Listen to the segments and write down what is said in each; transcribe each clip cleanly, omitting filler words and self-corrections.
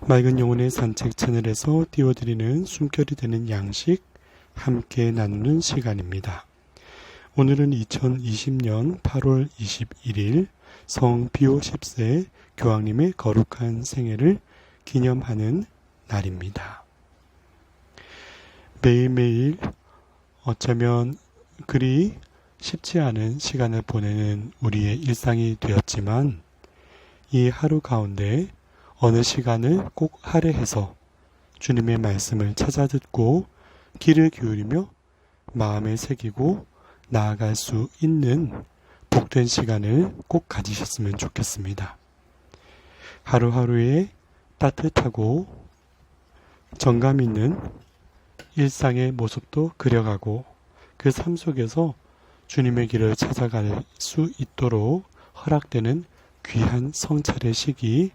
맑은 영혼의 산책 채널에서 띄워드리는 숨결이 되는 양식 함께 나누는 시간입니다. 오늘은 2020년 8월 21일 성 비오 10세 교황님의 거룩한 생애를 기념하는 날입니다. 매일매일 어쩌면 그리 쉽지 않은 시간을 보내는 우리의 일상이 되었지만 이 하루 가운데 어느 시간을 꼭 할애해서 주님의 말씀을 찾아 듣고 귀를 기울이며 마음에 새기고 나아갈 수 있는 복된 시간을 꼭 가지셨으면 좋겠습니다. 하루하루의 따뜻하고 정감 있는 일상의 모습도 그려가고 그 삶 속에서 주님의 길을 찾아갈 수 있도록 허락되는 귀한 성찰의 시기,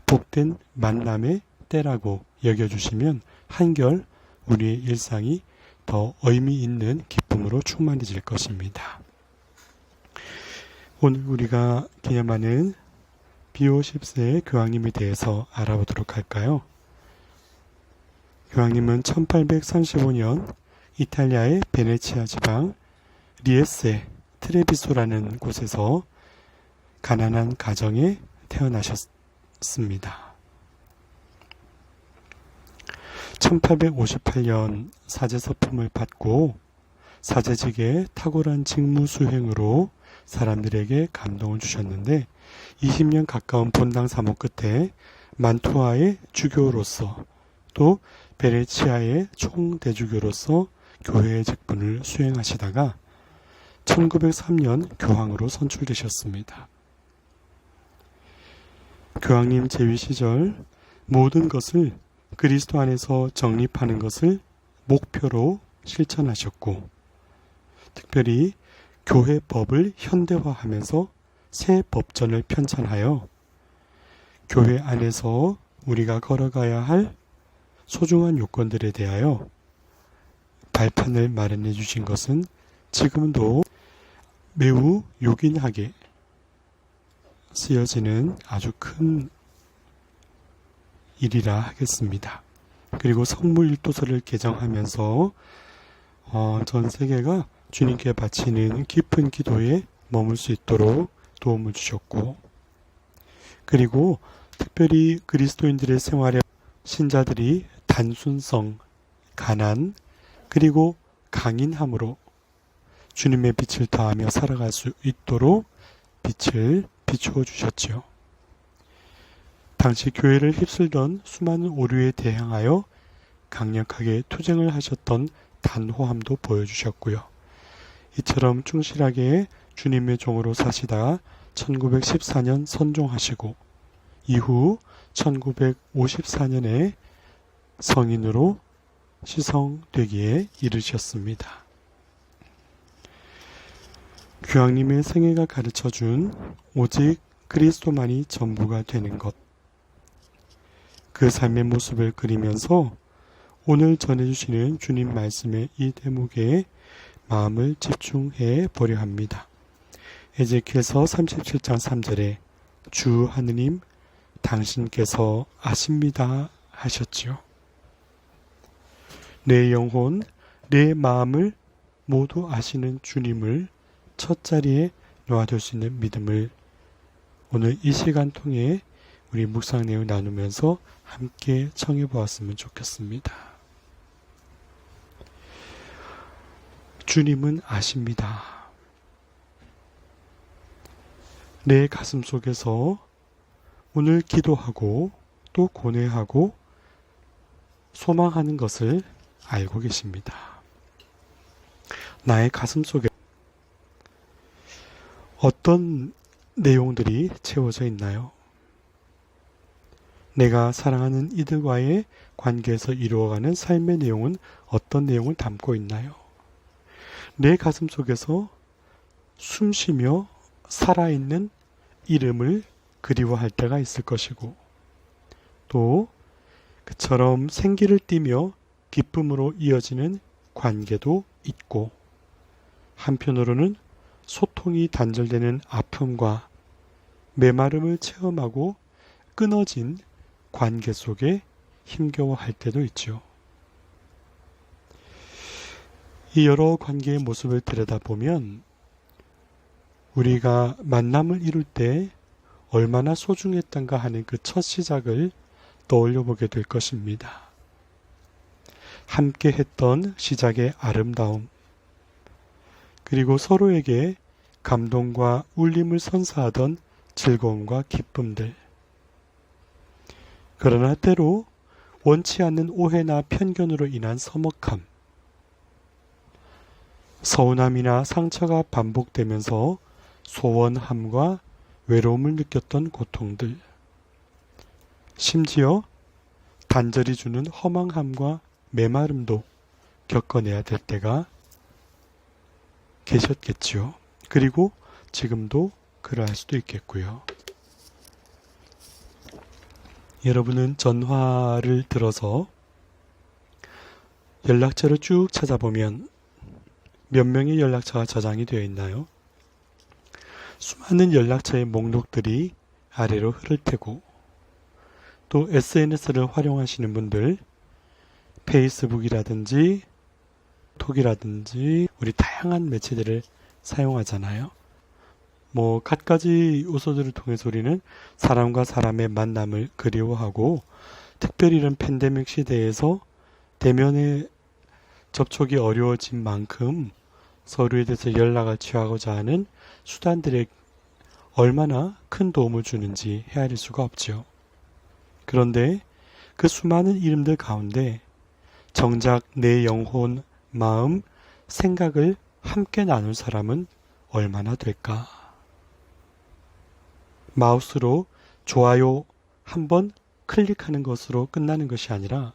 복된 만남의 때라고 여겨주시면 한결 우리의 일상이 더 의미 있는 기쁨으로 충만해질 것입니다. 오늘 우리가 기념하는 비오 10세 교황님에 대해서 알아보도록 할까요? 교황님은 1835년 이탈리아의 베네치아 지방 리에세 트레비소라는 곳에서 가난한 가정에 태어나셨습니다. 1858년 사제서품을 받고 사제직의 탁월한 직무 수행으로 사람들에게 감동을 주셨는데 20년 가까운 본당 사모 끝에 만투아의 주교로서 또 베네치아의 총대주교로서 교회의 직분을 수행하시다가 1903년 교황으로 선출되셨습니다. 교황님 재위 시절 모든 것을 그리스도 안에서 정립하는 것을 목표로 실천하셨고 특별히 교회법을 현대화하면서 새 법전을 편찬하여 교회 안에서 우리가 걸어가야 할 소중한 요건들에 대하여 발판을 마련해 주신 것은 지금도 매우 요긴하게 쓰여지는 아주 큰 일이라 하겠습니다. 그리고 성무일도서를 개정하면서 전 세계가 주님께 바치는 깊은 기도에 머물 수 있도록 도움을 주셨고 그리고 특별히 그리스도인들의 생활에 신자들이 단순성, 가난, 그리고 강인함으로 주님의 빛을 더하며 살아갈 수 있도록 빛을 비추어 주셨지요. 당시 교회를 휩쓸던 수많은 오류에 대항하여 강력하게 투쟁을 하셨던 단호함도 보여주셨고요. 이처럼 충실하게 주님의 종으로 사시다가 1914년 선종하시고 이후 1954년에 성인으로 시성되기에 이르셨습니다. 교황님의 생애가 가르쳐준 오직 그리스도만이 전부가 되는 것, 그 삶의 모습을 그리면서 오늘 전해주시는 주님 말씀의 이 대목에 마음을 집중해 보려 합니다. 에제키엘서 37장 3절에 주 하느님 당신께서 아십니다 하셨지요. 내 영혼, 내 마음을 모두 아시는 주님을 첫 자리에 놓아둘 수 있는 믿음을 오늘 이 시간 통해 우리 묵상 내용 나누면서 함께 청해 보았으면 좋겠습니다. 주님은 아십니다. 내 가슴 속에서 오늘 기도하고 또 고뇌하고 소망하는 것을 알고 계십니다. 나의 가슴 속에 어떤 내용들이 채워져 있나요? 내가 사랑하는 이들과의 관계에서 이루어가는 삶의 내용은 어떤 내용을 담고 있나요? 내 가슴 속에서 숨쉬며 살아있는 이름을 그리워할 때가 있을 것이고 또 그처럼 생기를 띠며 기쁨으로 이어지는 관계도 있고 한편으로는 소통이 단절되는 아픔과 메마름을 체험하고 끊어진 관계 속에 힘겨워할 때도 있죠. 이 여러 관계의 모습을 들여다보면 우리가 만남을 이룰 때 얼마나 소중했던가 하는 그 첫 시작을 떠올려 보게 될 것입니다. 함께 했던 시작의 아름다움, 그리고 서로에게 감동과 울림을 선사하던 즐거움과 기쁨들. 그러나 때로 원치 않는 오해나 편견으로 인한 서먹함, 서운함이나 상처가 반복되면서 소원함과 외로움을 느꼈던 고통들, 심지어 단절이 주는 허망함과 메마름도 겪어내야 될 때가 계셨겠지요. 그리고 지금도 그러할 수도 있겠고요. 여러분은 전화를 들어서 연락처를 쭉 찾아보면 몇 명의 연락처가 저장이 되어 있나요? 수많은 연락처의 목록들이 아래로 흐를 테고, 또 SNS를 활용하시는 분들 페이스북이라든지 톡이라든지 우리 다양한 매체들을 사용하잖아요. 갖가지 요소들을 통해서 우리는 사람과 사람의 만남을 그리워하고, 특별히 이런 팬데믹 시대에서 대면의 접촉이 어려워진 만큼 서로에 대해서 연락을 취하고자 하는 수단들에 얼마나 큰 도움을 주는지 헤아릴 수가 없죠. 그런데 그 수많은 이름들 가운데 정작 내 영혼, 마음, 생각을 함께 나눌 사람은 얼마나 될까? 마우스로 좋아요 한번 클릭하는 것으로 끝나는 것이 아니라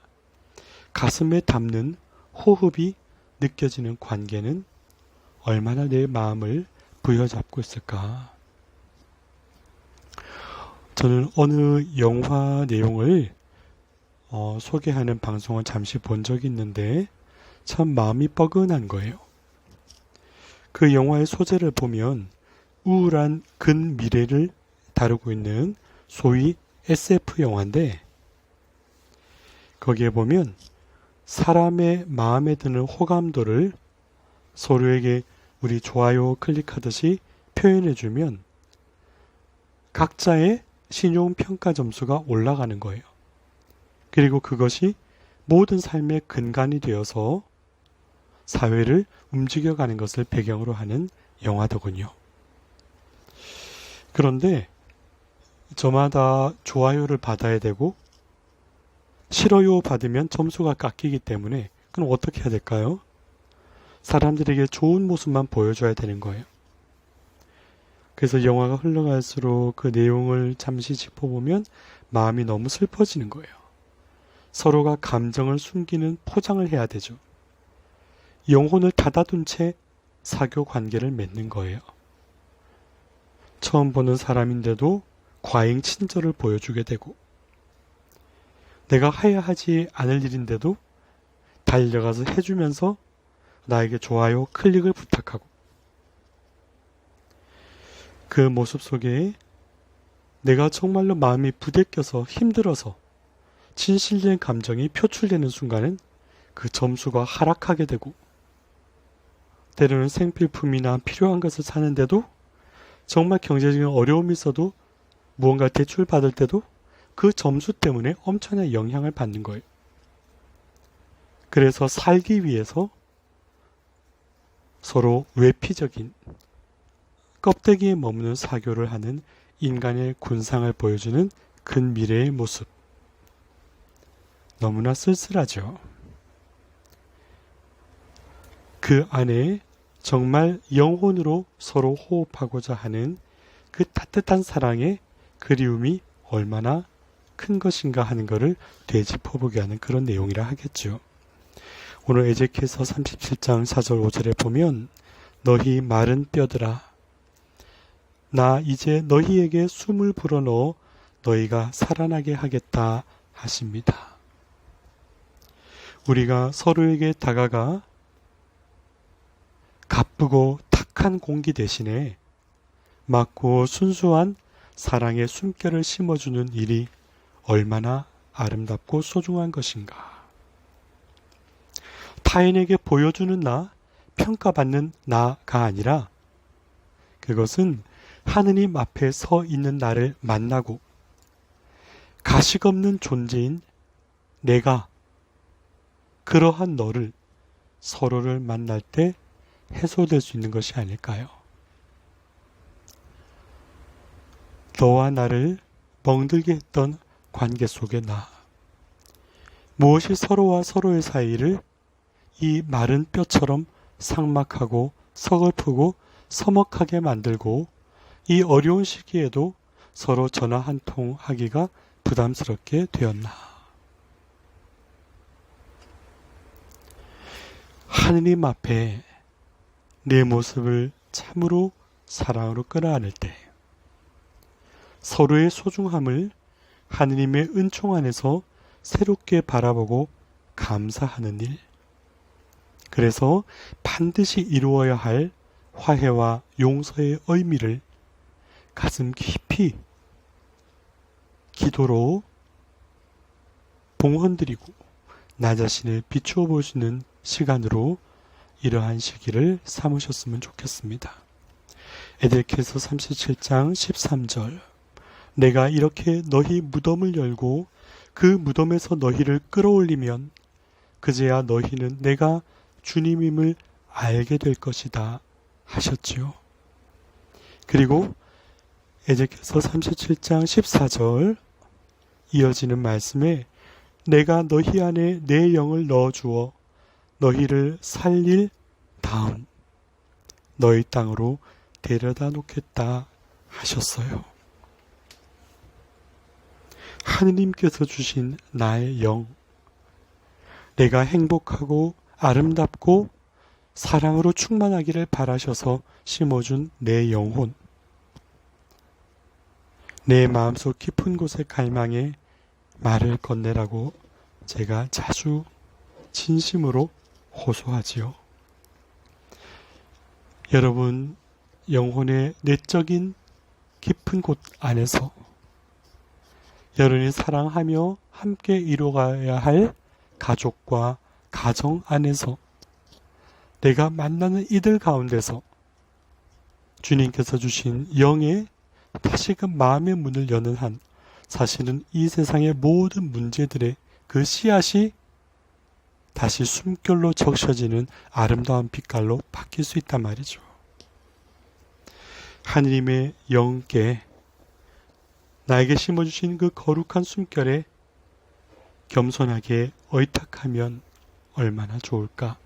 가슴에 담는 호흡이 느껴지는 관계는 얼마나 내 마음을 부여잡고 있을까? 저는 어느 영화 내용을 소개하는 방송을 잠시 본 적이 있는데 참 마음이 뻐근한 거예요. 그 영화의 소재를 보면 우울한 근미래를 다루고 있는 소위 SF 영화인데, 거기에 보면 사람의 마음에 드는 호감도를 서로에게 우리 좋아요 클릭하듯이 표현해주면 각자의 신용평가 점수가 올라가는 거예요. 그리고 그것이 모든 삶의 근간이 되어서 사회를 움직여가는 것을 배경으로 하는 영화더군요. 그런데 저마다 좋아요를 받아야 되고 싫어요 받으면 점수가 깎이기 때문에 그럼 어떻게 해야 될까요? 사람들에게 좋은 모습만 보여줘야 되는 거예요. 그래서 영화가 흘러갈수록 그 내용을 잠시 짚어보면 마음이 너무 슬퍼지는 거예요. 서로가 감정을 숨기는 포장을 해야 되죠. 영혼을 닫아둔 채 사교 관계를 맺는 거예요. 처음 보는 사람인데도 과잉 친절을 보여주게 되고, 내가 해야 하지 않을 일인데도 달려가서 해주면서 나에게 좋아요 클릭을 부탁하고, 그 모습 속에 내가 정말로 마음이 부대껴서 힘들어서 진실된 감정이 표출되는 순간은 그 점수가 하락하게 되고, 때로는 생필품이나 필요한 것을 사는데도 정말 경제적인 어려움이 있어도 무언가 대출 받을 때도 그 점수 때문에 엄청난 영향을 받는 거예요. 그래서 살기 위해서 서로 외피적인 껍데기에 머무는 사교를 하는 인간의 군상을 보여주는 근미래의 모습. 너무나 쓸쓸하죠. 그 안에 정말 영혼으로 서로 호흡하고자 하는 그 따뜻한 사랑의 그리움이 얼마나 큰 것인가 하는 것을 되짚어보게 하는 그런 내용이라 하겠죠. 오늘 에제키엘서 37장 4절 5절에 보면 너희 마른 뼈들아 나 이제 너희에게 숨을 불어넣어 너희가 살아나게 하겠다 하십니다. 우리가 서로에게 다가가 가쁘고 탁한 공기 대신에 맑고 순수한 사랑의 숨결을 심어주는 일이 얼마나 아름답고 소중한 것인가? 타인에게 보여주는 나, 평가받는 나가 아니라 그것은 하느님 앞에 서 있는 나를 만나고 가식 없는 존재인 내가 그러한 너를 서로를 만날 때 해소될 수 있는 것이 아닐까요? 너와 나를 멍들게 했던 관계 속의 나, 무엇이 서로와 서로의 사이를 이 마른 뼈처럼 삭막하고 서글프고 서먹하게 만들고 이 어려운 시기에도 서로 전화 한 통 하기가 부담스럽게 되었나? 하느님 앞에 내 모습을 참으로 사랑으로 끌어안을 때 서로의 소중함을 하느님의 은총 안에서 새롭게 바라보고 감사하는 일, 그래서 반드시 이루어야 할 화해와 용서의 의미를 가슴 깊이 기도로 봉헌드리고 나 자신을 비추어 볼 수 있는 시간으로 이러한 시기를 삼으셨으면 좋겠습니다. 에데키야서 37장 13절, 내가 이렇게 너희 무덤을 열고 그 무덤에서 너희를 끌어올리면 그제야 너희는 내가 주님임을 알게 될 것이다 하셨지요. 그리고 에zekiel서 37장 14절 이어지는 말씀에 내가 너희 안에 내 영을 넣어주어 너희를 살릴 다음 너희 땅으로 데려다 놓겠다 하셨어요. 하느님께서 주신 나의 영, 내가 행복하고 아름답고 사랑으로 충만하기를 바라셔서 심어준 내 영혼, 내 마음속 깊은 곳에 갈망해 말을 건네라고 제가 자주 진심으로 호소하지요. 여러분, 영혼의 내적인 깊은 곳 안에서 여러분이 사랑하며 함께 이루어가야 할 가족과 가정 안에서 내가 만나는 이들 가운데서 주님께서 주신 영의 다시금 마음의 문을 여는 한 사실은 이 세상의 모든 문제들의 그 씨앗이 다시 숨결로 적셔지는 아름다운 빛깔로 바뀔 수 있단 말이죠. 하느님의 영께 나에게 심어주신 그 거룩한 숨결에 겸손하게 의탁하면 얼마나 좋을까.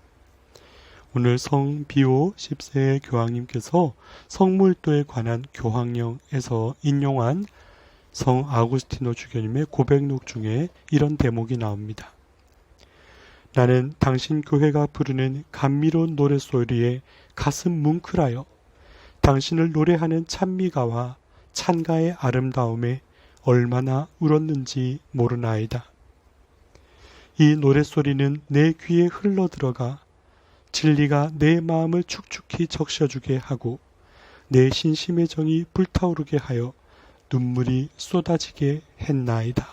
오늘 성 비오 10세 교황님께서 성물도에 관한 교황령에서 인용한 성 아구스티노 주교님의 고백록 중에 이런 대목이 나옵니다. 나는 당신 교회가 부르는 감미로운 노랫소리에 가슴 뭉클하여 당신을 노래하는 찬미가와 찬가의 아름다움에 얼마나 울었는지 모르나이다. 이 노랫소리는 내 귀에 흘러들어가 진리가 내 마음을 축축히 적셔주게 하고 내 신심의 정이 불타오르게 하여 눈물이 쏟아지게 했나이다.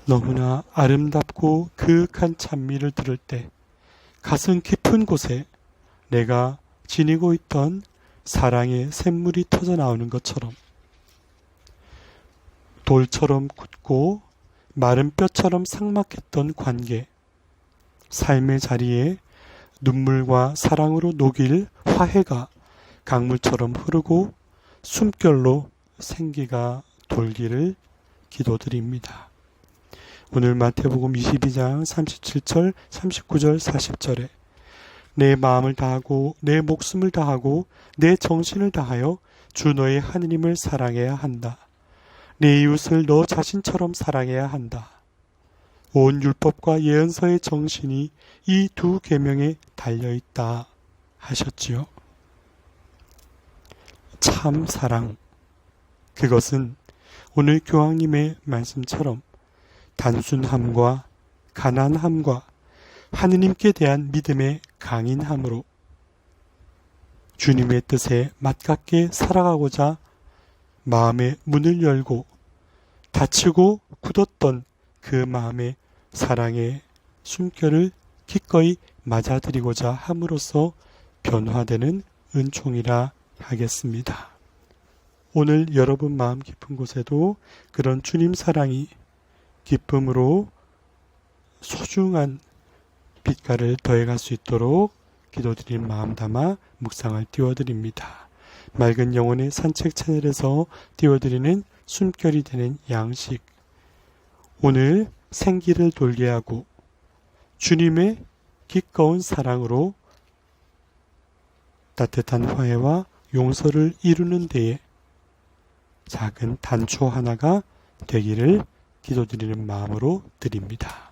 너무나 아름답고 그윽한 찬미를 들을 때 가슴 깊은 곳에 내가 지니고 있던 사랑의 샘물이 터져나오는 것처럼 돌처럼 굳고 마른 뼈처럼 삭막했던 관계, 삶의 자리에 눈물과 사랑으로 녹일 화해가 강물처럼 흐르고 숨결로 생기가 돌기를 기도드립니다. 오늘 마태복음 22장 37절, 39절, 40절에 내 마음을 다하고 내 목숨을 다하고 내 정신을 다하여 주 너의 하느님을 사랑해야 한다. 내 이웃을 너 자신처럼 사랑해야 한다. 온 율법과 예언서의 정신이 이 두 계명에 달려있다 하셨지요. 참 사랑, 그것은 오늘 교황님의 말씀처럼 단순함과 가난함과 하느님께 대한 믿음의 강인함으로 주님의 뜻에 맞게 살아가고자 마음의 문을 열고 다치고 굳었던 그 마음의 사랑의 숨결을 기꺼이 맞아들이고자 함으로써 변화되는 은총이라 하겠습니다. 오늘 여러분 마음 깊은 곳에도 그런 주님 사랑이 기쁨으로 소중한 빛깔을 더해갈 수 있도록 기도드린 마음 담아 묵상을 띄워드립니다. 맑은 영혼의 산책 채널에서 띄워드리는 숨결이 되는 양식, 오늘 생기를 돌게 하고 주님의 기꺼운 사랑으로 따뜻한 화해와 용서를 이루는 데에 작은 단초 하나가 되기를 기도드리는 마음으로 드립니다.